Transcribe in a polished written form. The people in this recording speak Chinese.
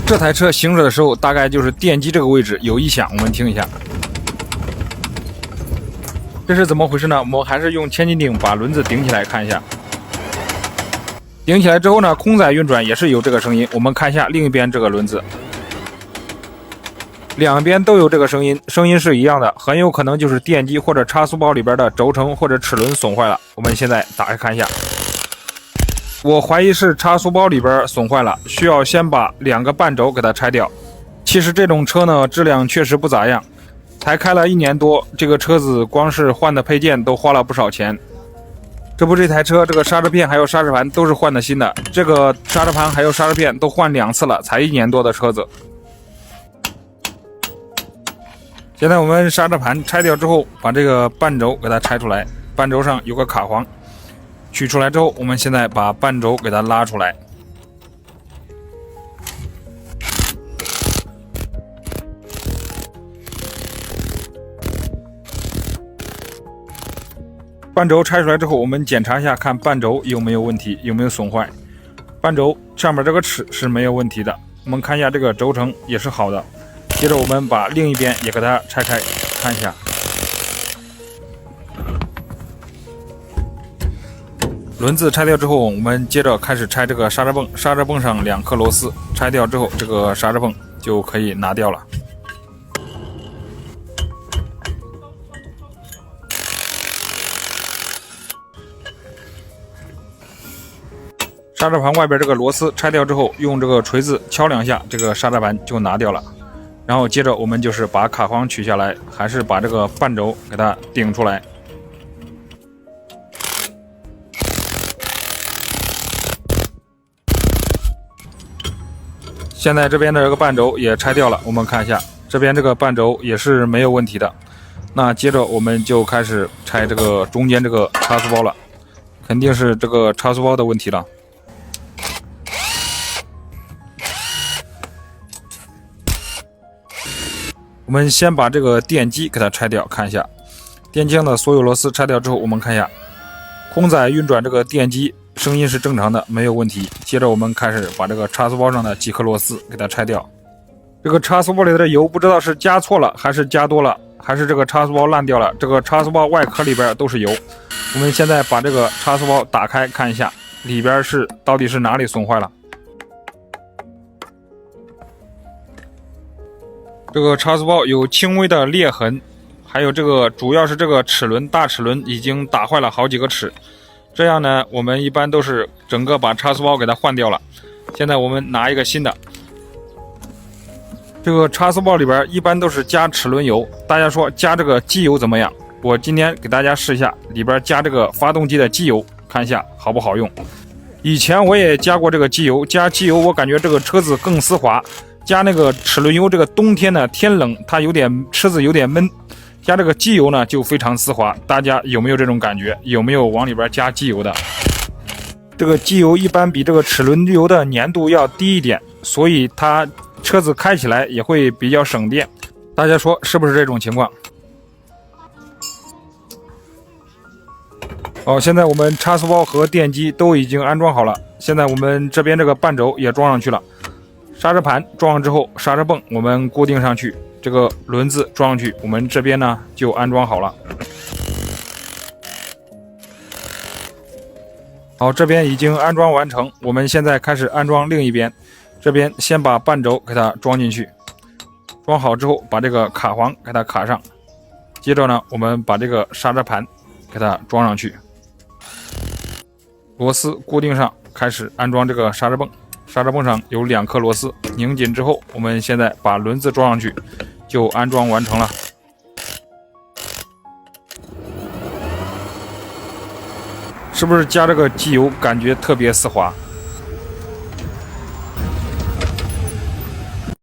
这台车行驶的时候，大概就是电机这个位置有异响，我们听一下。这是怎么回事呢？我们还是用千斤顶把轮子顶起来看一下。顶起来之后呢，空载运转也是有这个声音。我们看一下另一边这个轮子，两边都有这个声音，声音是一样的，很有可能就是电机或者差速包里边的轴承或者齿轮损坏了。我们现在打开看一下，我怀疑是差速包里边损坏了，需要先把2个半轴给它拆掉。其实这种车呢，质量确实不咋样，才开了1年多，这个车子光是换的配件都花了不少钱。这不，这台车这个刹车片还有刹车盘都是换的新的，这个刹车盘还有刹车片都换2次了，才1年多的车子。现在我们刹车盘拆掉之后，把这个半轴给它拆出来，半轴上有个卡簧，取出来之后，我们现在把半轴给它拉出来。半轴拆出来之后，我们检查一下，看半轴有没有问题，有没有损坏。半轴上面这个齿是没有问题的，我们看一下这个轴承也是好的。接着我们把另一边也给它拆开看一下。轮子拆掉之后，我们接着开始拆这个刹车泵。刹车泵上2颗螺丝，拆掉之后，这个刹车泵就可以拿掉了。刹车盘外边这个螺丝拆掉之后，用这个锤子敲2下，这个刹车盘就拿掉了。然后接着我们就是把卡簧取下来，还是把这个半轴给它顶出来。现在这边的这个半轴也拆掉了，我们看一下，这边这个半轴也是没有问题的。那接着我们就开始拆这个中间这个差速包了，肯定是这个差速包的问题了。我们先把这个电机给它拆掉，看一下电机上的所有螺丝拆掉之后，我们看一下空载运转这个电机声音是正常的，没有问题。接着我们开始把这个差速包上的几颗螺丝给它拆掉。这个差速包里的油不知道是加错了还是加多了，还是这个差速包烂掉了，这个差速包外壳里边都是油。我们现在把这个差速包打开看一下，里边到底是哪里损坏了。这个差速包有轻微的裂痕，还有这个主要是这个齿轮，大齿轮已经打坏了好几个齿。这样呢，我们一般都是整个把差速包给它换掉了。现在我们拿一个新的。这个差速包里边一般都是加齿轮油，大家说加这个机油怎么样？我今天给大家试一下，里边加这个发动机的机油，看一下好不好用。以前我也加过这个机油，加机油我感觉这个车子更丝滑。加那个齿轮油，这个冬天呢天冷，它车子有点闷，加这个机油呢就非常丝滑。大家有没有这种感觉？有没有往里边加机油的？这个机油一般比这个齿轮油的粘度要低一点，所以它车子开起来也会比较省电。大家说是不是这种情况？好，现在我们差速包和电机都已经安装好了，现在我们这边这个半轴也装上去了。刹车盘装上之后，刹车泵我们固定上去，这个轮子装上去，我们这边呢就安装好了。好，这边已经安装完成，我们现在开始安装另一边。这边先把半轴给它装进去，装好之后把这个卡簧给它卡上，接着呢我们把这个刹车盘给它装上去，螺丝固定上，开始安装这个刹车泵。刹车泵上有2颗螺丝，拧紧之后，我们现在把轮子装上去，就安装完成了。是不是加这个机油感觉特别丝滑？